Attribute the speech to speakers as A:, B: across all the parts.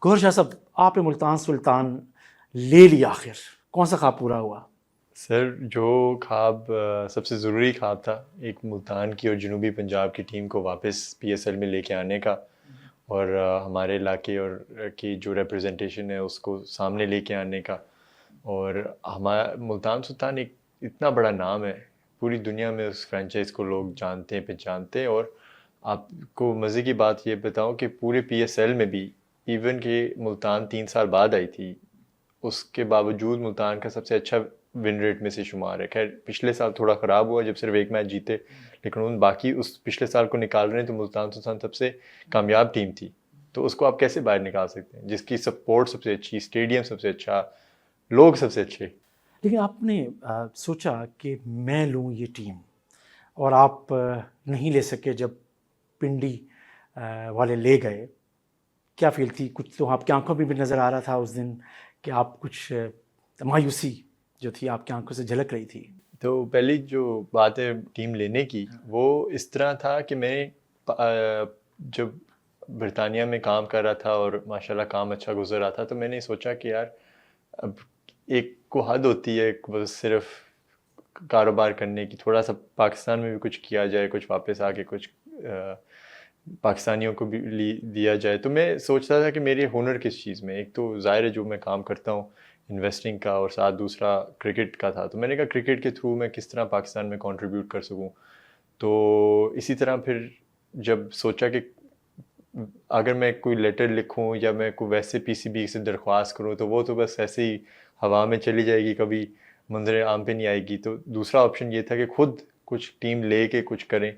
A: गौहर शाह साहब, आपने मुल्तान सुल्तान ले लिया, आखिर कौन सा ख्वाब पूरा हुआ?
B: सर जो ख्वाब सबसे ज़रूरी ख्वाब था, एक मुल्तान की और जनूबी पंजाब की टीम को वापस पीएसएल में लेके आने का और हमारे इलाके और की जो रिप्रेजेंटेशन है उसको सामने लेके आने का। और हमारा मुल्तान सुल्तान एक इतना बड़ा नाम है, पूरी दुनिया में उस फ्रेंचाइज को लोग जानते हैं, पहचानते हैं। और आपको मज़े की बात ये बताऊं कि पूरे पीएसएल में भी, इवन कि मुल्तान 3 साल बाद आई थी, उसके बावजूद मुल्तान का सबसे अच्छा विन रेट में से शुमार है। खैर पिछले साल थोड़ा ख़राब हुआ जब सिर्फ एक मैच जीते, लेकिन उन बाकी उस पिछले साल को निकाल रहे हैं तो मुल्तान सुल्तान सबसे कामयाब टीम थी। तो उसको आप कैसे बाहर निकाल सकते हैं, जिसकी सपोर्ट सबसे अच्छी, स्टेडियम सबसे अच्छा, लोग सबसे अच्छे।
A: लेकिन आपने सोचा कि मैं लूँ ये टीम, और आप नहीं ले सके जब पिंडी वाले ले गए। क्या फील थी? कुछ तो आपकी आंखों में भी नज़र आ रहा था उस दिन कि आप कुछ मायूसी जो थी आपकी आंखों से झलक रही थी।
B: तो पहली जो बात है टीम लेने की, वो इस तरह था कि मैं जब बरतानिया में काम कर रहा था और माशाल्लाह काम अच्छा गुजर रहा था, तो मैंने सोचा कि यार अब एक को हद होती है बस सिर्फ कारोबार करने की, थोड़ा सा पाकिस्तान में भी कुछ किया जाए, कुछ वापस आके कुछ पाकिस्तानियों को भी दिया जाए। तो मैं सोचता था कि मेरे हुनर किस चीज़ में, एक तो ज़ाहिर है जो मैं काम करता हूँ इन्वेस्टिंग का, और साथ दूसरा क्रिकेट का था। तो मैंने कहा क्रिकेट के थ्रू मैं किस तरह पाकिस्तान में कंट्रीब्यूट कर सकूँ। तो इसी तरह फिर जब सोचा कि अगर मैं कोई लेटर लिखूं या मैं कोई वैसे पीसीबी से दरख्वास्त करूं तो वो तो बस ऐसे ही हवा में चली जाएगी, कभी मंजर आम पे नहीं आएगी। तो दूसरा ऑप्शन ये था कि खुद कुछ टीम ले के कुछ करें।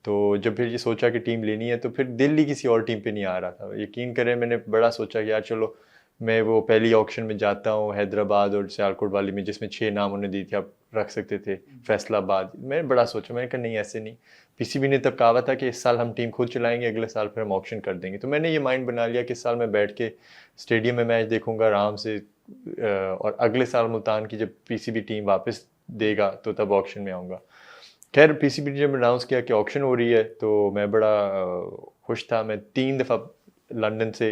B: तो जब फिर ये सोचा कि टीम लेनी है तो फिर दिल ही किसी और टीम पे नहीं आ रहा था। यकीन करें मैंने बड़ा सोचा कि यार चलो मैं वो पहली ऑक्शन में जाता हूँ हैदराबाद और सियालकोट वाली में, जिसमें 6 नाम उन्होंने दी थी, आप रख सकते थे फैसलाबाद। मैंने बड़ा सोचा, मैंने कहा नहीं ऐसे नहीं। पीसीबी ने तब कहा था कि इस साल हम टीम खुद चलाएंगे, अगले साल फिर हम ऑप्शन कर देंगे। तो मैंने ये माइंड बना लिया कि इस साल मैं बैठ के स्टेडियम में मैच देखूंगा आराम से, और अगले साल मुल्तान की जब पीसीबी टीम वापस देगा तो तब ऑप्शन में आऊँगा। खैर पीसीबी ने जब अनाउंस किया कि ऑक्शन हो रही है तो मैं बड़ा खुश था। मैं 3 दफ़ा लंदन से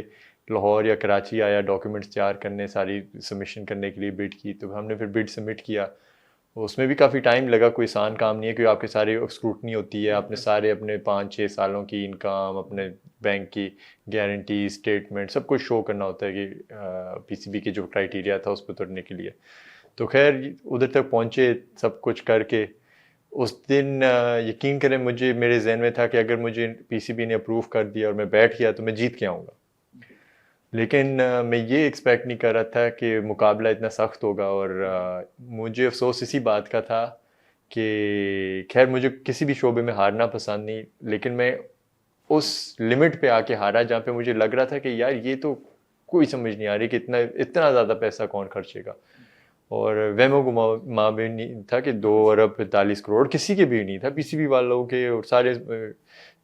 B: लाहौर या कराची आया डॉक्यूमेंट्स तैयार करने, सारी सबमिशन करने के लिए बिड की। तो हमने फिर बिड सबमिट किया, उसमें भी काफ़ी टाइम लगा, कोई आसान काम नहीं है, क्योंकि आपके सारे स्क्रूटनी होती है, आपने सारे अपने 5-6 सालों की इनकम, अपने बैंक की गारंटी, स्टेटमेंट, सब कुछ शो करना होता है कि पीसीबी के जो क्राइटेरिया था उस पर उतरने के लिए। तो खैर उधर तक पहुँचे सब कुछ करके। उस दिन यकीन करें मुझे, मेरे जहन में था कि अगर मुझे पीसीबी ने अप्रूव कर दिया और मैं बैठ गया तो मैं जीत के आऊँगा। लेकिन मैं ये एक्सपेक्ट नहीं कर रहा था कि मुकाबला इतना सख्त होगा। और मुझे अफसोस इसी बात का था कि खैर मुझे किसी भी शोबे में हारना पसंद नहीं, लेकिन मैं उस लिमिट पे आके हारा जहाँ पे मुझे लग रहा था कि यार ये तो कोई समझ नहीं आ रही कि इतना इतना ज़्यादा पैसा कौन खर्चेगा। और वहमो गुमा भी नहीं था कि 2 अरब 45 करोड़ किसी के भी नहीं था, पीसीबी वालों के और सारे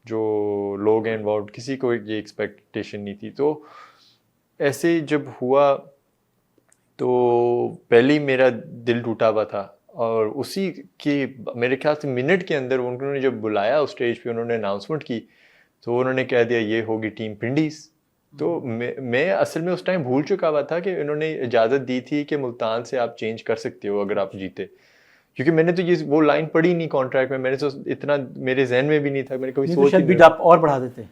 B: जो लोग हैं इन्वॉल्व, किसी को ये एक्सपेक्टेशन नहीं थी। तो ऐसे जब हुआ तो पहले ही मेरा दिल टूटा हुआ था, और उसी के मेरे ख्याल से मिनट के अंदर उन्होंने जब बुलाया उस स्टेज पे, उन्होंने अनाउंसमेंट की, तो उन्होंने कह दिया ये होगी टीम पिंडीज। तो मैं असल में उस टाइम भूल चुका हुआ था कि उन्होंने इजाज़त दी थी कि मुल्तान से आप चेंज कर सकते हो अगर आप जीते, क्योंकि मैंने तो ये वो लाइन पढ़ी नहीं कॉन्ट्रैक्ट में, मैंने तो इतना मेरे जहन में भी नहीं था, मैंने कभी
A: नहीं तो
B: सोच ही
A: शायद
B: नहीं।
A: बिड आप और बढ़ा देते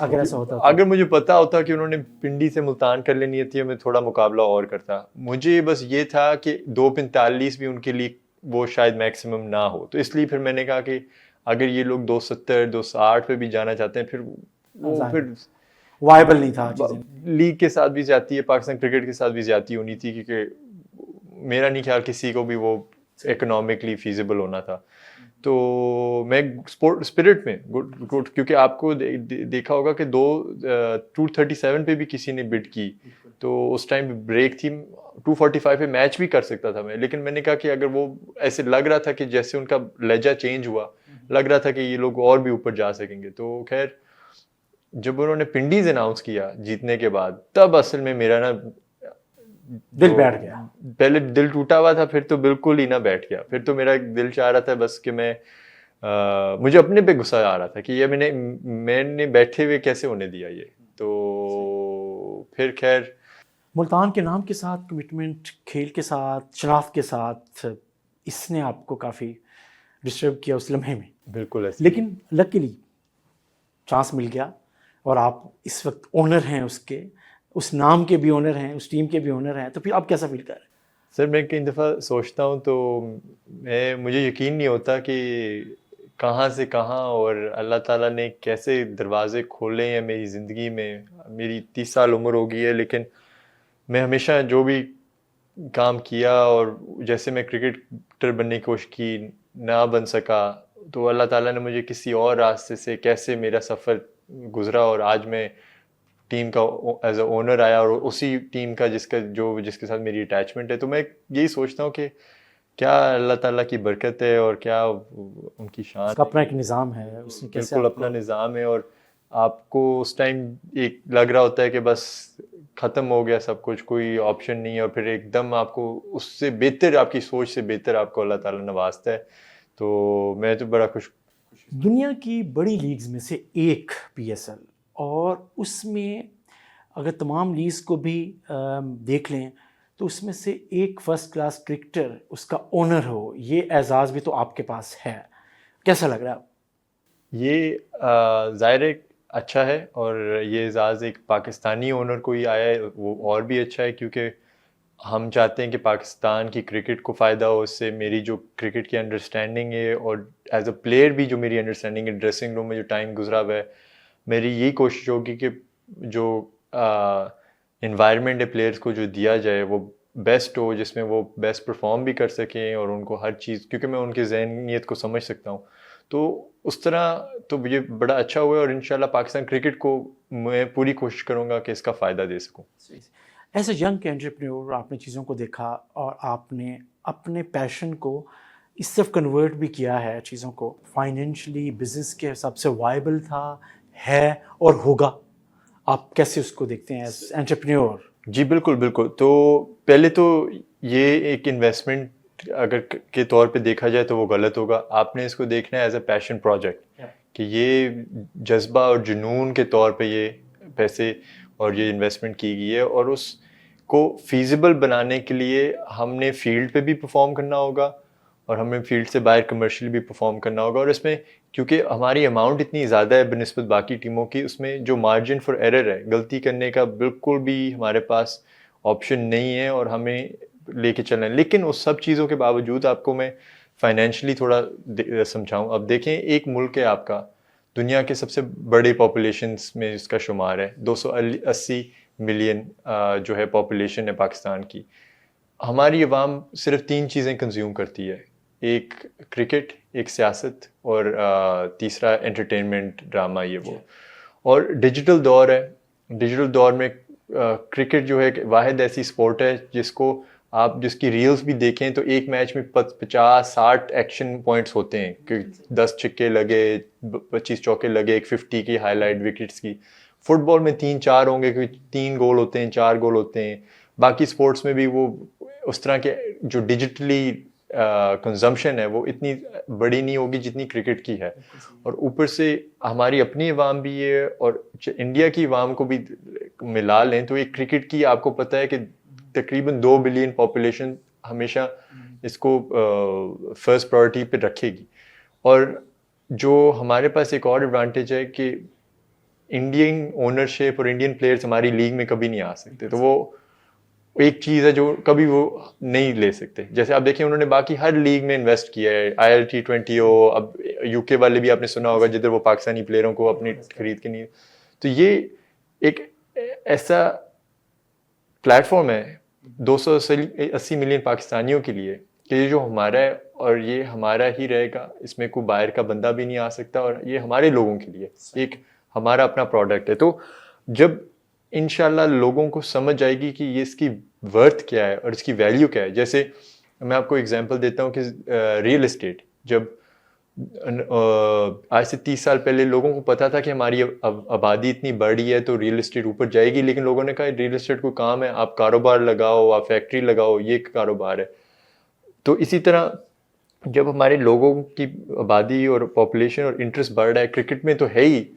A: अगर ऐसा होता तो।
B: अगर मुझे पता होता कि उन्होंने पिंडी से मुल्तान कर लेनी थी, मैं थोड़ा मुकाबला और करता। मुझे बस ये था कि 2:45 भी उनके लिए वो शायद मैक्सिमम ना हो, तो इसलिए फिर मैंने कहा कि अगर ये लोग 2:70 2:60 पे भी जाना चाहते हैं, फिर वो फिर
A: वायबल नहीं था चीज़ें।
B: लीग के साथ भी जाती है, पाकिस्तान क्रिकेट के साथ भी जाती होनी थी, क्योंकि मेरा नहीं ख्याल किसी को भी वो इकोनॉमिकली फीजिबल होना था। तो मैं स्पोर्ट स्पिरिट में गुड, क्योंकि आपको देखा होगा कि 237 पे भी किसी ने बिड की, तो उस टाइम ब्रेक थी, 245 पे मैच भी कर सकता था मैं। लेकिन मैंने कहा कि अगर वो ऐसे लग रहा था कि जैसे उनका लहजा चेंज हुआ, लग रहा था कि ये लोग और भी ऊपर जा सकेंगे। तो खैर जब उन्होंने पिंडीज अनाउंस किया जीतने के बाद, तब असल में मेरा ना
A: दिल बैठ गया।
B: पहले दिल टूटा हुआ था, फिर तो बिल्कुल ही ना बैठ गया। फिर तो मेरा दिल चाह रहा था बस कि मैं मुझे अपने पे गुस्सा आ रहा था कि ये मैंने बैठे हुए कैसे होने दिया ये। तो फिर खैर
A: मुल्तान के नाम के साथ कमिटमेंट, खेल के साथ, शनाख्त के साथ, इसने आपको काफ़ी डिस्टर्ब किया उस लम्हे में,
B: बिल्कुल ऐसे
A: लेकिन लकीली चांस मिल गया और आप इस वक्त ओनर हैं उसके, उस नाम के भी ओनर हैं, उस टीम के भी ओनर हैं, तो फिर आप कैसा फील कर रहे हैं?
B: सर मैं कई दफ़ा सोचता हूँ तो मुझे यकीन नहीं होता कि कहाँ से कहाँ और अल्लाह ताला ने कैसे दरवाज़े खोले हैं मेरी ज़िंदगी में। मेरी 30 साल उम्र हो गई है, लेकिन मैं हमेशा जो भी काम किया और जैसे मैं क्रिकेटर बनने की कोशिश की, ना बन सका, तो अल्लाह ताला ने मुझे किसी और रास्ते से कैसे मेरा सफ़र गुज़रा और आज मैं टीम का एज अ ओनर आया और उसी टीम का जिसके साथ मेरी अटैचमेंट है। तो मैं यही सोचता हूँ कि क्या अल्लाह ताला की बरकत है और क्या उनकी शान
A: उसका
B: है
A: अपना
B: कि
A: एक निज़ाम है, उसने कैसे
B: बिल्कुल अपना
A: आपको।
B: निज़ाम है और आपको उस टाइम एक लग रहा होता है कि बस ख़त्म हो गया सब कुछ, कोई ऑप्शन नहीं है, और फिर एकदम आपको उससे बेहतर, आपकी सोच से बेहतर आपको अल्लाह ताला नवाजता है। तो मैं तो बड़ा खुश।
A: दुनिया की बड़ी लीग्स में से एक पीएसएल, और उसमें अगर तमाम लीग्स को भी देख लें तो उसमें से एक फर्स्ट क्लास क्रिकेटर उसका ओनर हो, ये एजाज़ भी तो आपके पास है। कैसा लग रहा है?
B: ये ज़ाहिर है अच्छा है, और ये एजाज़ एक पाकिस्तानी ओनर को ही आया है, वो और भी अच्छा है, क्योंकि हम चाहते हैं कि पाकिस्तान की क्रिकेट को फ़ायदा हो उससे। मेरी जो क्रिकेट की अंडरस्टैंडिंग है और एज अ प्लेयर भी जो मेरी अंडरस्टैंडिंग है, ड्रेसिंग रूम में जो टाइम गुजरा हुआ है, मेरी यही कोशिश होगी कि जो इन्वायरमेंट है प्लेयर्स को जो दिया जाए वो बेस्ट हो, जिसमें वो बेस्ट परफॉर्म भी कर सकें और उनको हर चीज़, क्योंकि मैं उनकी ज़हनीत को समझ सकता हूँ। तो उस तरह तो ये बड़ा अच्छा हुआ है, और इंशाल्लाह पाकिस्तान क्रिकेट को मैं पूरी कोशिश करूँगा कि इसका फ़ायदा दे सकूँ।
A: एज ए यंग एंटरप्रेन्योर आपने चीज़ों को देखा और आपने अपने पैशन को इस तरफ कन्वर्ट भी किया है, चीज़ों को फाइनेंशियली बिजनेस के हिसाब से वायबल था, है और होगा। आप कैसे उसको देखते हैं एज एंटरप्रेन्योर?
B: जी बिल्कुल बिल्कुल। तो पहले तो ये एक इन्वेस्टमेंट अगर के तौर पे देखा जाए तो वो गलत होगा। आपने इसको देखना है एज अ पैशन प्रोजेक्ट, कि ये जज्बा और जुनून के तौर पे ये पैसे और ये इन्वेस्टमेंट की गई है, और उसको फीजिबल बनाने के लिए हमने फील्ड पे भी परफॉर्म करना होगा और हमें फील्ड से बाहर कमर्शियल भी परफॉर्म करना होगा। और इसमें क्योंकि हमारी अमाउंट इतनी ज़्यादा है बनस्बत बाकी टीमों की, उसमें जो मार्जिन फॉर एरर है, गलती करने का बिल्कुल भी हमारे पास ऑप्शन नहीं है, और हमें लेके चलना है। लेकिन उस सब चीज़ों के बावजूद आपको मैं फाइनेंशियली थोड़ा समझाऊं। अब देखें, एक मुल्क है आपका, दुनिया के सबसे बड़े पॉपुलेशंस में इसका शुमार है, 280 मिलियन जो है पॉपुलेशन है पाकिस्तान की। हमारी अवाम सिर्फ 3 चीज़ें कंज्यूम करती है, एक क्रिकेट, एक सियासत और तीसरा एंटरटेनमेंट, ड्रामा, ये वो। और डिजिटल दौर है, डिजिटल दौर में क्रिकेट जो है एक वाहिद ऐसी स्पोर्ट है जिसको आप जिसकी रील्स भी देखें तो एक मैच में 50-60 एक्शन पॉइंट्स होते हैं, कि 10 छक्के लगे, 25 चौके लगे, एक 50 की हाईलाइट विकेट्स की। फुटबॉल में 3-4 होंगे, क्योंकि 3 गोल होते हैं, 4 गोल होते हैं। बाकी स्पोर्ट्स में भी वो उस तरह के जो डिजिटली कंजम्पशन है वो इतनी बड़ी नहीं होगी जितनी क्रिकेट की है। और ऊपर से हमारी अपनी अवाम भी है, और इंडिया की अवाम को भी मिला लें तो एक क्रिकेट की आपको पता है कि तकरीबन 2 बिलियन पॉपुलेशन हमेशा इसको फर्स्ट प्रायोरिटी पे रखेगी। और जो हमारे पास एक और एडवांटेज है कि इंडियन ओनरशिप और इंडियन प्लेयर्स हमारी लीग में कभी नहीं आ सकते, तो वो एक चीज़ है जो कभी वो नहीं ले सकते। जैसे आप देखिए, उन्होंने बाकी हर लीग में इन्वेस्ट किया है, IL T20 हो, अब यूके वाले भी आपने सुना होगा जिधर वो पाकिस्तानी प्लेयरों को अपनी खरीद के नहीं। तो ये एक ऐसा प्लेटफॉर्म है 280 मिलियन पाकिस्तानियों के लिए कि ये जो हमारा है और ये हमारा ही रहेगा, इसमें कोई बाहर का बंदा भी नहीं आ सकता, और ये हमारे लोगों के लिए एक हमारा अपना प्रोडक्ट है। तो जब इंशाल्लाह लोगों को समझ आएगी कि ये इसकी वर्थ क्या है और इसकी वैल्यू क्या है। जैसे मैं आपको एग्जांपल देता हूँ कि रियल एस्टेट, जब आज से 30 साल पहले लोगों को पता था कि हमारी आबादी इतनी बढ़ी है तो रियल एस्टेट ऊपर जाएगी, लेकिन लोगों ने कहा रियल एस्टेट कोई काम है, आप कारोबार लगाओ, आप फैक्ट्री लगाओ, ये कारोबार है। तो इसी तरह जब हमारे लोगों की आबादी और पॉपुलेशन और इंटरेस्ट बढ़ रहा है, क्रिकेट में तो है ही,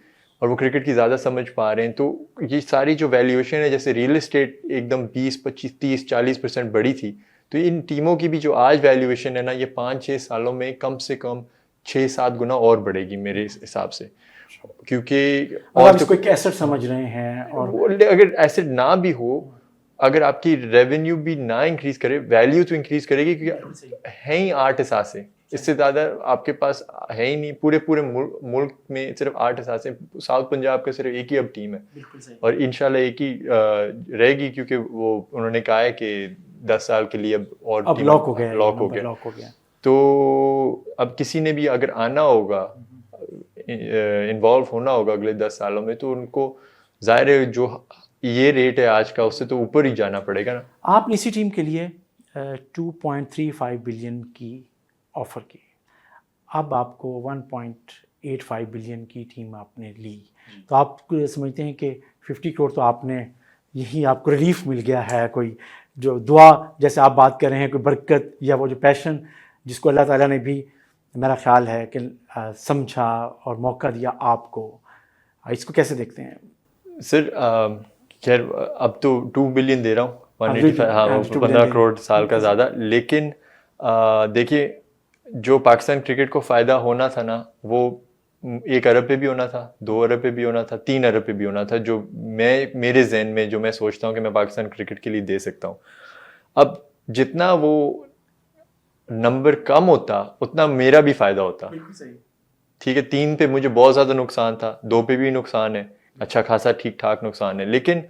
B: और वो क्रिकेट की ज़्यादा समझ पा रहे हैं। तो ये सारी जो वैल्यूएशन है, जैसे रियल एस्टेट एकदम 20, 25, 30, 40% बढ़ी थी, तो इन टीमों की भी जो आज वैल्यूएशन है ना, ये 5-6 सालों में कम से कम 6-7 गुना और बढ़ेगी मेरे हिसाब से, क्योंकि
A: और
B: और
A: आप
B: तो
A: इसको एक एसेट समझ रहे हैं। और
B: अगर एसेट ना भी हो, अगर आपकी रेवेन्यू भी ना इंक्रीज करे, वैल्यू तो इंक्रीज करेगी, क्योंकि है ही 8 असासे, इससे ज़्यादा आपके पास है ही नहीं। पूरे मुल्क में सिर्फ 8 असासे, साउथ पंजाब का सिर्फ एक ही अब टीम है, और इंशाल्लाह एक ही रहेगी, क्योंकि वो उन्होंने कहा है कि 10 साल के लिए अब टीम
A: लॉक हो गया,
B: लॉक हो गया। तो अब किसी ने भी अगर आना होगा, इन्वॉल्व होना होगा अगले 10 सालों में, तो उनको जाहिर है जो ये रेट है आज का, उससे तो ऊपर ही जाना पड़ेगा ना।
A: आपने इसी टीम के लिए 2.35 बिलियन की ऑफ़र की, अब आपको 1.85 बिलियन की टीम आपने ली, तो आप समझते हैं कि 50 करोड़ तो आपने यही आपको रिलीफ मिल गया है, कोई जो दुआ जैसे आप बात कर रहे हैं, कोई बरकत या वो जो पैशन जिसको अल्लाह ताला ने भी मेरा ख्याल है कि समझा और मौका दिया आपको, इसको कैसे देखते हैं?
B: सर खैर अब तो 2 बिलियन दे रहा हूँ, 185, हाँ 15 करोड़ साल का ज़्यादा, लेकिन देखिए जो पाकिस्तान क्रिकेट को फ़ायदा होना था ना, वो 1 अरब पे भी होना था, 2 अरब पे भी होना था, 3 अरब पे भी होना था, जो मेरे जहन में जो मैं सोचता हूँ कि मैं पाकिस्तान क्रिकेट के लिए दे सकता हूँ। अब जितना वो नंबर कम होता, उतना मेरा भी फ़ायदा होता। ठीक है, 3 पे मुझे बहुत ज़्यादा नुकसान था, 2 पे भी नुकसान है, अच्छा खासा ठीक ठाक नुकसान है, लेकिन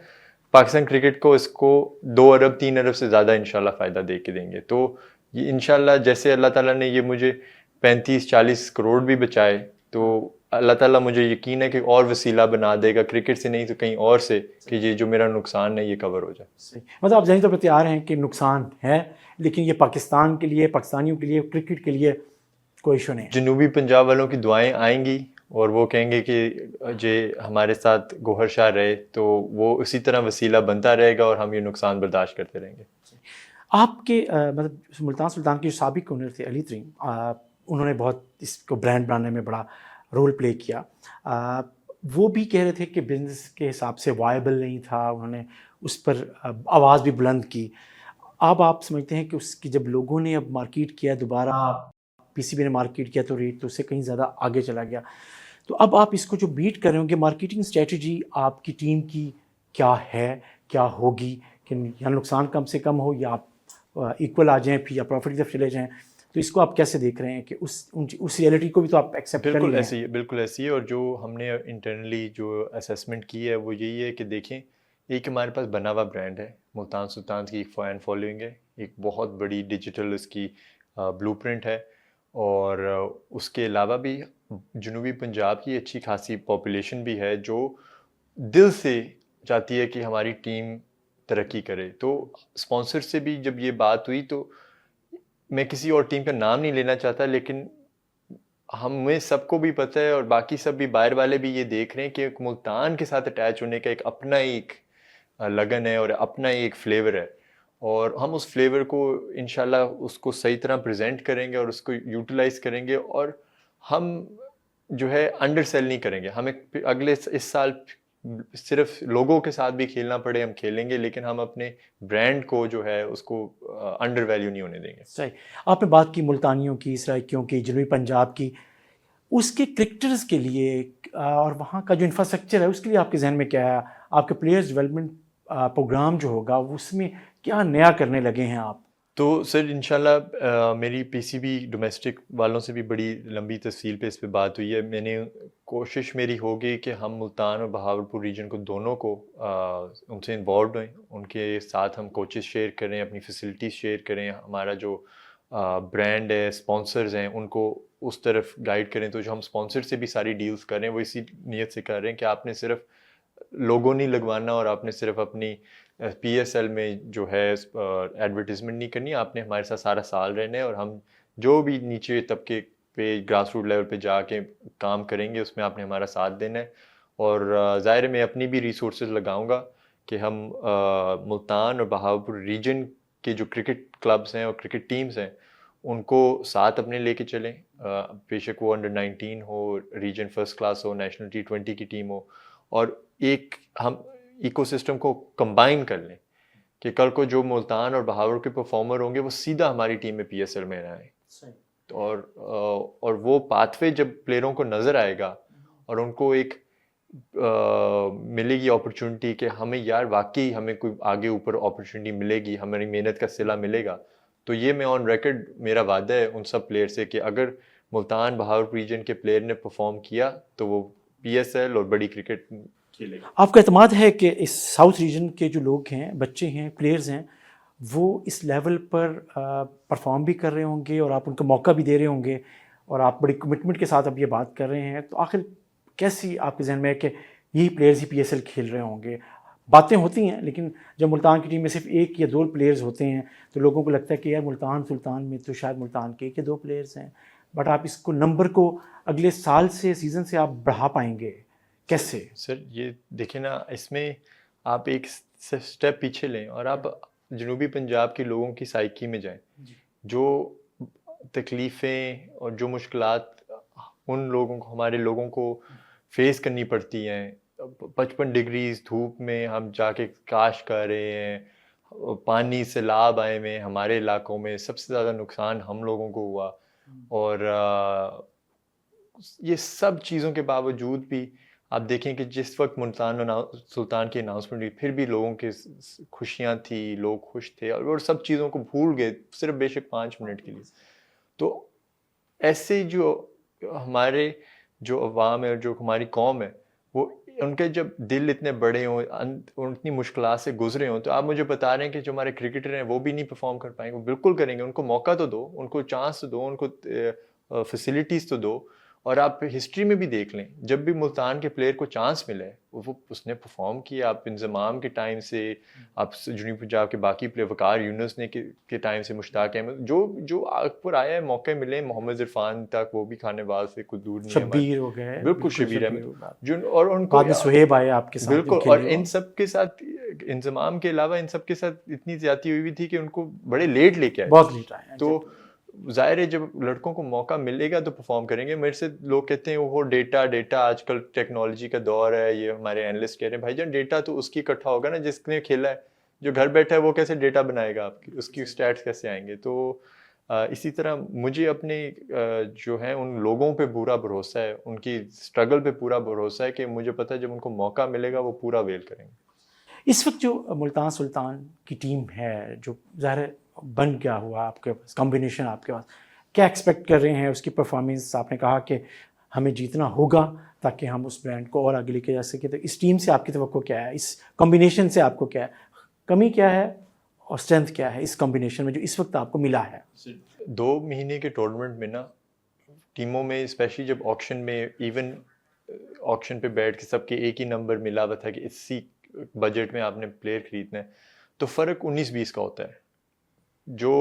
B: पाकिस्तान क्रिकेट को इसको 2 अरब 3 अरब से ज़्यादा इंशाल्लाह फ़ायदा दे के देंगे। तो ये इंशाल्लाह जैसे अल्लाह ताला ने ये मुझे 35-40 करोड़ भी बचाए, तो अल्लाह ताला मुझे यकीन है कि और वसीला बना देगा, क्रिकेट से नहीं तो कहीं और से, कि ये जो मेरा नुकसान है ये कवर हो जाए।
A: सही, मतलब आप ज़हनी तौर पर तैयार हैं कि नुकसान है, लेकिन ये पाकिस्तान के लिए, पाकिस्तानियों के लिए, क्रिकेट के लिए कोई इशू नहीं है।
B: जनूबी पंजाब वालों की दुआएं आएंगी और वो कहेंगे कि जे हमारे साथ गोहर शाह रहे, तो वो उसी तरह वसीला बनता रहेगा और हम ये नुकसान बर्दाश्त करते रहेंगे।
A: आपके मतलब मुल्तान सुल्तान के जो साबिक ओनर थे अली तरीन, उन्होंने बहुत इसको ब्रांड बनाने में बड़ा रोल प्ले किया। वो भी कह रहे थे कि बिजनेस के हिसाब से वायबल नहीं था, उन्होंने उस पर आवाज़ भी बुलंद की। अब आप समझते हैं कि उसकी जब लोगों ने अब मार्केट किया दोबारा, पीसीबी ने मार्केट किया, तो रेट तो उससे कहीं ज़्यादा आगे चला गया, तो अब आप इसको जो बीट कर रहे होंगे, मार्केटिंग स्ट्रेटजी आपकी टीम की क्या है, क्या होगी कि यहाँ नुकसान कम से कम हो या आप इक्वल आ जाएं फिर या प्रॉफिट की तरफ चले जाएं, तो इसको आप कैसे देख रहे हैं कि उस रियलिटी को भी तो आप एक्सेप्ट कर ही
B: बिल्कुल
A: रहे
B: ऐसी है, बिल्कुल ऐसी है। और जो हमने इंटरनली जो असेसमेंट की है वो यही है कि देखें, एक हमारे पास बना हुआ ब्रांड है, मुल्तान सुल्तान की एक फैन फॉलोइंग है, एक बहुत बड़ी डिजिटल इसकी ब्लूप्रिंट है, और उसके अलावा भी जनूबी पंजाब की अच्छी खासी पॉपुलेशन भी है जो दिल से चाहती है कि हमारी टीम तरक्की करे। तो स्पॉन्सर से भी जब ये बात हुई, तो मैं किसी और टीम का नाम नहीं लेना चाहता, लेकिन हमें सबको भी पता है और बाकी सब भी, बाहर वाले भी ये देख रहे हैं कि एक मुल्तान के साथ अटैच होने का एक अपना ही एक लगन है और अपना ही एक फ्लेवर है, और हम उस फ्लेवर को इंशाल्लाह उसको सही तरह प्रेजेंट करेंगे और उसको यूटिलाइज करेंगे, और हम जो है अंडर सेल नहीं करेंगे। हमें अगले इस साल सिर्फ लोगों के साथ भी खेलना पड़े हम खेलेंगे, लेकिन हम अपने ब्रांड को जो है उसको अंडर वैल्यू नहीं होने देंगे।
A: सही, आपने बात की मुल्तानियों की, सराइकियों की, जनूबी पंजाब की, उसके क्रिकेटर्स के लिए और वहाँ का जो इंफ्रास्ट्रक्चर है उसके लिए आपके जहन में क्या है? आपके प्लेयर्स डेवलपमेंट प्रोग्राम जो होगा उसमें क्या नया करने लगे हैं आप?
B: तो सर इंशाल्लाह मेरी पीसीबी डोमेस्टिक वालों से भी बड़ी लंबी तफसील पे इस पे बात हुई है। कोशिश मेरी होगी कि हम मुल्तान और बहावलपुर रीजन को दोनों को उनसे इन्वॉल्व हों, उनके साथ हम कोचेस शेयर करें, अपनी फैसिलिटीज़ शेयर करें, हमारा जो ब्रांड है, स्पॉन्सर्स हैं, उनको उस तरफ गाइड करें। तो जो हम स्पॉन्सर से भी सारी डील्स कर रहे हैं वो इसी नीयत से कर रहे हैं कि आपने सिर्फ लोगो नहीं लगवाना और आपने सिर्फ अपनी पीएसएल में जो है एडवर्टीजमेंट नहीं करनी, आपने हमारे साथ सारा साल रहना है, और हम जो भी नीचे तबके पे ग्रास रूट लेवल पे जाके काम करेंगे उसमें आपने हमारा साथ देना है। और ज़ाहिर है मैं अपनी भी रिसोर्सेज लगाऊंगा कि हम मुल्तान और बहावलपुर रीजन के जो क्रिकेट क्लब्स हैं और क्रिकेट टीम्स हैं उनको साथ अपने लेके चलें, बेशक वो अंडर 19 हो, रीजन फर्स्ट क्लास हो, नेशनल T20 की टीम हो, और एक हम इकोसिस्टम को कंबाइन कर लें कि कल को जो मुल्तान और बहावर के परफॉर्मर होंगे वो सीधा हमारी टीम में PSL में आए। और वो पाथवे जब प्लेयरों को नज़र आएगा और उनको एक मिलेगी अपॉर्चुनिटी कि हमें यार वाकई हमें कोई आगे ऊपर अपॉर्चुनिटी मिलेगी, हमारी मेहनत का सिला मिलेगा, तो ये मैं ऑन रिकॉर्ड मेरा वादा है उन सब प्लेयर से कि अगर मुल्तान बहावर रीजन के प्लेयर ने परफॉर्म किया तो वो PSL और बड़ी क्रिकेट खेलेगा।
A: आपका एतमाद है कि इस साउथ रीजन के जो लोग हैं, बच्चे हैं, प्लेयर्स हैं, वो इस लेवल पर परफॉर्म भी कर रहे होंगे और आप उनको मौका भी दे रहे होंगे और आप बड़ी कमिटमेंट के साथ अब ये बात कर रहे हैं, तो आखिर कैसी आपके जहन में है कि यही प्लेयर्स ही PSL खेल रहे होंगे? बातें होती हैं, लेकिन जब मुल्तान की टीम में सिर्फ 1 या 2 प्लेयर्स होते हैं तो लोगों को लगता है कि यार मुल्तान सुल्तान में तो शायद मुल्तान के 1 या 2 प्लेयर्स हैं, बट आप इसको नंबर को अगले साल से सीज़न से आप बढ़ा पाएंगे कैसे?
B: सर ये देखें ना, इसमें आप एक स्टेप पीछे लें और आप जनूबी पंजाब के लोगों की साइकी में जाएं, जो तकलीफ़ें और जो मुश्किलात उन लोगों को, हमारे लोगों को फेस करनी पड़ती हैं। 55 डिग्रीज धूप में हम जाके काश कर रहे हैं, पानी सैलाब आए में हमारे इलाकों में सबसे ज़्यादा नुकसान हम लोगों को हुआ, और ये सब चीज़ों के बावजूद भी आप देखें कि जिस वक्त मुल्तान सुल्तान की अनाउंसमेंट हुई फिर भी लोगों के खुशियाँ थी, लोग खुश थे और सब चीज़ों को भूल गए सिर्फ बेशक 5 मिनट के लिए। तो ऐसे जो हमारे जो अवाम है और जो हमारी कौम है, वो उनके जब दिल इतने बड़े हों, इतनी मुश्किलात से गुजरे हों, तो आप मुझे बता रहे हैं कि जो हमारे क्रिकेटर हैं वो भी नहीं परफॉर्म कर पाएंगे। वो बिल्कुल करेंगे, उनको मौका तो दो, उनको चांस तो दो, उनको फैसिलिटीज़ तो दो। और आप हिस्ट्री में भी देख लें, जब भी मुल्तान के प्लेयर को चांस मिला है वो उसने परफॉर्म किया। आप इंजमाम के टाइम से, आप जनूबी पंजाब के बाकी प्लेयर, वकार यूनुस ने के टाइम से, मुश्ताक अहमद, जो ऊपर आया है, मौके मिले, मोहम्मद इरफान तक, वो भी खानेवाल से कुछ दूर नहीं है,
A: शब्बीर हो गए,
B: बिल्कुल शब्बीर अहमद, जो और उनको
A: बाद में सुहेब आए आपके साथ,
B: बिल्कुल। और इन सब के साथ, इंजमाम के अलावा इन सब के साथ इतनी ज्यादती हुई थी कि उनको बड़े लेट लेके आए,
A: बहुत लेट आए।
B: तो जाहिर है जब लड़कों को मौका मिलेगा तो परफॉर्म करेंगे। मेरे से लोग कहते हैं वो डेटा आजकल टेक्नोलॉजी का दौर है, ये हमारे एनालिस्ट कह रहे हैं भाईजान डेटा तो उसकी इकट्ठा होगा ना जिसने खेला है, जो घर बैठा है वो कैसे डेटा बनाएगा आपकी, उसकी स्टैट्स कैसे आएंगे। तो इसी तरह मुझे अपने जो है उन लोगों पे पूरा भरोसा है, उनकी स्ट्रगल पे पूरा भरोसा है कि मुझे पता है जब उनको मौका मिलेगा वो पूरा वेल करेंगे।
A: इस वक्त जो मुल्तान सुल्तान की टीम है, जो ज़ाहिर बन गया हुआ आपके पास कॉम्बिनेशन, आपके पास क्या एक्सपेक्ट कर रहे हैं उसकी परफॉर्मेंस? आपने कहा कि हमें जीतना होगा ताकि हम उस ब्रांड को और आगे लेके जा सके, तो इस टीम से आपकी तवक्को क्या है? इस कॉम्बिनेशन से आपको क्या है, कमी क्या है और स्ट्रेंथ क्या है इस कॉम्बिनेशन में जो इस वक्त आपको मिला है?
B: 2 महीने के टूर्नामेंट में ना, टीमों में स्पेशली जब ऑक्शन में, इवन ऑक्शन पे बैठ के सबके एक ही नंबर मिला हुआ था कि इसी बजट में आपने प्लेयर खरीदना है, तो फ़र्क 19-20 का होता है। जो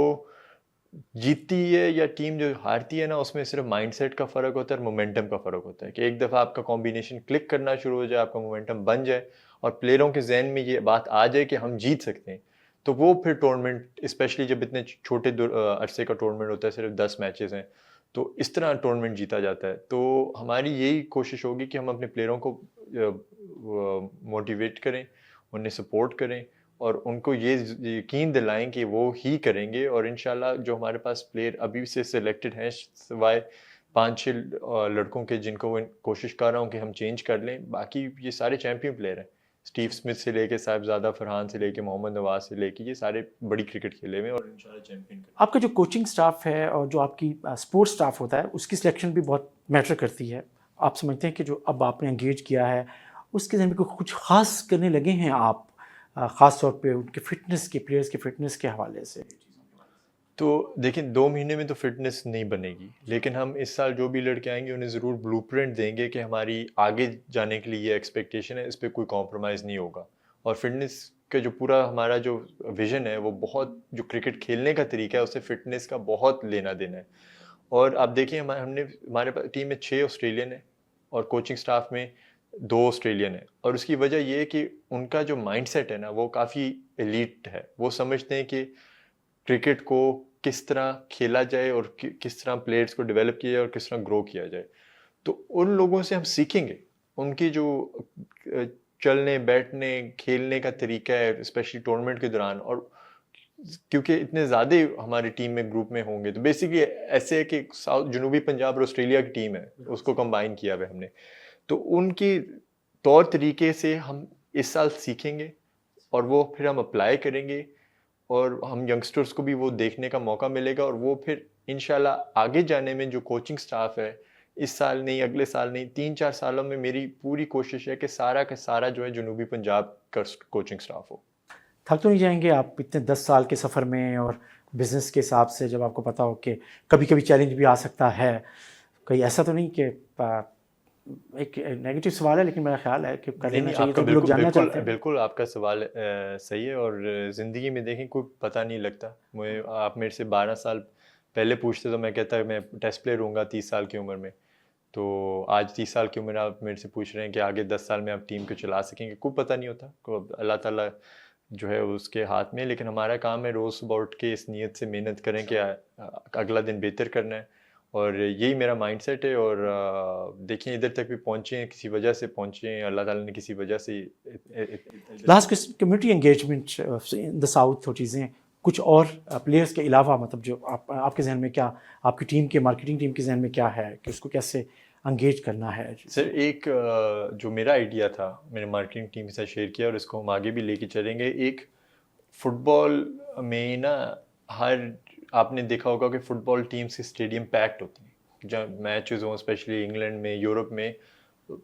B: जीतती है या टीम जो हारती है ना, उसमें सिर्फ माइंडसेट का फ़र्क होता है और मोमेंटम का फ़र्क होता है कि एक दफ़ा आपका कॉम्बिनेशन क्लिक करना शुरू हो जाए, आपका मोमेंटम बन जाए और प्लेयरों के जहन में ये बात आ जाए कि हम जीत सकते हैं, तो वो फिर टूर्नामेंट, स्पेशली जब इतने छोटे अरसे का टूर्नामेंट होता है, सिर्फ 10 मैचेस हैं, तो इस तरह टूर्नामेंट जीता जाता है। तो हमारी यही कोशिश होगी कि हम अपने प्लेयरों को मोटिवेट करें, उन्हें सपोर्ट करें और उनको ये यकीन दिलाएं कि वो ही करेंगे। और इंशाल्लाह जो हमारे पास प्लेयर अभी से सिलेक्टेड हैं, सिवाय 5-6 लड़कों के जिनको कोशिश कर रहा हूँ कि हम चेंज कर लें, बाकी ये सारे चैम्पियन प्लेयर हैं। स्टीव स्मिथ से लेके साहिबजादा फरहान से लेके मोहम्मद नवाज से लेके ये सारे बड़ी क्रिकेट खेले हुए और इंशाल्लाह चैम्पियन।
A: आपका जो कोचिंग स्टाफ है और जो आपकी स्पोर्ट्स स्टाफ होता है, उसकी सिलेक्शन भी बहुत मैटर करती है। आप समझते हैं कि जो अब आपने एंगेज किया है उसके जरिए कुछ ख़ास करने लगे हैं आप, ख़ास तौर पे उनके फिटनेस के, प्लेयर्स के फिटनेस के हवाले से?
B: तो देखिए 2 महीने में तो फिटनेस नहीं बनेगी, लेकिन हम इस साल जो भी लड़के आएंगे उन्हें ज़रूर ब्लूप्रिंट देंगे कि हमारी आगे जाने के लिए ये एक्सपेक्टेशन है, इस पर कोई कॉम्प्रोमाइज़ नहीं होगा। और फिटनेस का जो पूरा हमारा जो विज़न है वो बहुत, जो क्रिकेट खेलने का तरीका है उससे फिटनेस का बहुत लेना देना है। और आप देखिए हमारे पास टीम में 6 ऑस्ट्रेलियन है और कोचिंग स्टाफ में 2 ऑस्ट्रेलियन है, और उसकी वजह ये है कि उनका जो माइंडसेट है ना वो काफ़ी एलीट है। वो समझते हैं कि क्रिकेट को किस तरह खेला जाए और किस तरह प्लेयर्स को डेवलप किया जाए और किस तरह ग्रो किया जाए। तो उन लोगों से हम सीखेंगे, उनकी जो चलने बैठने खेलने का तरीका है स्पेशली टूर्नामेंट के दौरान। और क्योंकि इतने ज़्यादा हमारी टीम में ग्रुप में होंगे तो बेसिकली ऐसे है कि साउथ जनूबी पंजाब और ऑस्ट्रेलिया की टीम है, उसको कंबाइन किया हुआ है हमने। तो उनकी तौर तरीके से हम इस साल सीखेंगे और वो फिर हम अप्लाई करेंगे और हम यंगस्टर्स को भी वो देखने का मौका मिलेगा। और वो फिर इंशाल्लाह आगे जाने में जो कोचिंग स्टाफ है, इस साल नहीं अगले साल नहीं 3-4 सालों में मेरी पूरी कोशिश है कि सारा का सारा जो है जनूबी पंजाब का कोचिंग स्टाफ हो।
A: थक तो नहीं जाएंगे आप इतने 10 साल के सफ़र में, और बिज़नेस के हिसाब से जब आपको पता हो कि कभी कभी चैलेंज भी आ सकता है, कहीं ऐसा तो नहीं कि एक नेगेटिव सवाल है लेकिन मेरा ख्याल है कि कर लेना चाहिए,
B: आपका
A: तो लोग जानना
B: बिल्कुल
A: चाहते हैं।
B: बिल्कुल आपका सवाल सही है। और ज़िंदगी में देखें कोई पता नहीं लगता। मुझे आप मेरे से 12 साल पहले पूछते तो मैं कहता मैं टेस्ट प्लेयर होऊंगा 30 साल की उम्र में। तो आज 30 साल की उम्र आप मेरे से पूछ रहे हैं कि आगे 10 साल में आप टीम को चला सकेंगे, कोई पता नहीं होता। अल्लाह ताला जो है उसके हाथ में। लेकिन हमारा काम है रोज़ सुबह उठ के इस नीयत से मेहनत करें कि अगला दिन बेहतर करना है, और यही मेरा माइंडसेट है। और देखिए इधर तक भी पहुँचे हैं, किसी वजह से पहुँचे हैं, अल्लाह ताला ने किसी वजह से
A: last community engagement in the south और चीज़ें कुछ और प्लेयर्स के अलावा, मतलब जो आपके जहन में क्या, आपकी टीम के मार्केटिंग टीम के जहन में क्या है कि उसको कैसे एंगेज करना है?
B: सर एक जो मेरा आइडिया था मैंने मार्केटिंग टीम के साथ शेयर किया और इसको हम आगे भी लेके चलेंगे। एक फुटबॉल में ना हर आपने देखा होगा कि फुटबॉल टीम्स के स्टेडियम पैक्ड होती हैं जब मैचेस हों, स्पेशली इंग्लैंड में यूरोप में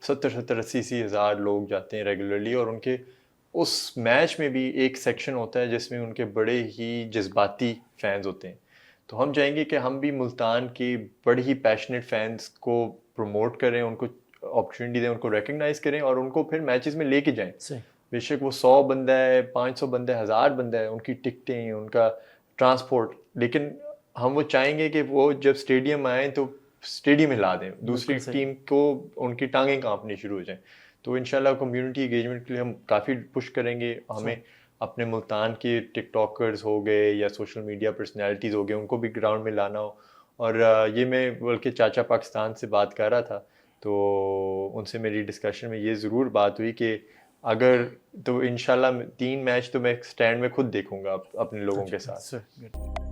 B: 70-80 हज़ार लोग जाते हैं रेगुलरली। और उनके उस मैच में भी एक सेक्शन होता है जिसमें उनके बड़े ही जज्बाती फैंस होते हैं। तो हम चाहेंगे कि हम भी मुल्तान के बड़े ही पैशनेट फैंस को प्रमोट करें, उनको अपॉर्चुनिटी दें, उनको रिकग्नाइज करें और उनको फिर मैचेस में लेके जाएं। बेशक वो 100 बंदा है, 500 बंदा है, 1000 बंदा है, उनकी टिकटें, उनका ट्रांसपोर्ट, लेकिन हम वो चाहेंगे कि वो जब स्टेडियम आए तो स्टेडियम हिला दें, दूसरी टीम को उनकी टांगें कांपनी शुरू हो जाएं। तो इंशाल्लाह कम्युनिटी एंगेजमेंट के लिए हम काफ़ी पुश करेंगे। हमें अपने मुल्तान के टिकटॉकर्स हो गए या सोशल मीडिया पर्सनैलिटीज़ हो गए, उनको भी ग्राउंड में लाना हो। और ये मैं बल्कि चाचा पाकिस्तान से बात कर रहा था तो उनसे मेरी डिस्कशन में ये ज़रूर बात हुई कि अगर तो इंशाल्लाह 3 मैच तो मैं स्टैंड में खुद देखूंगा अपने लोगों के साथ।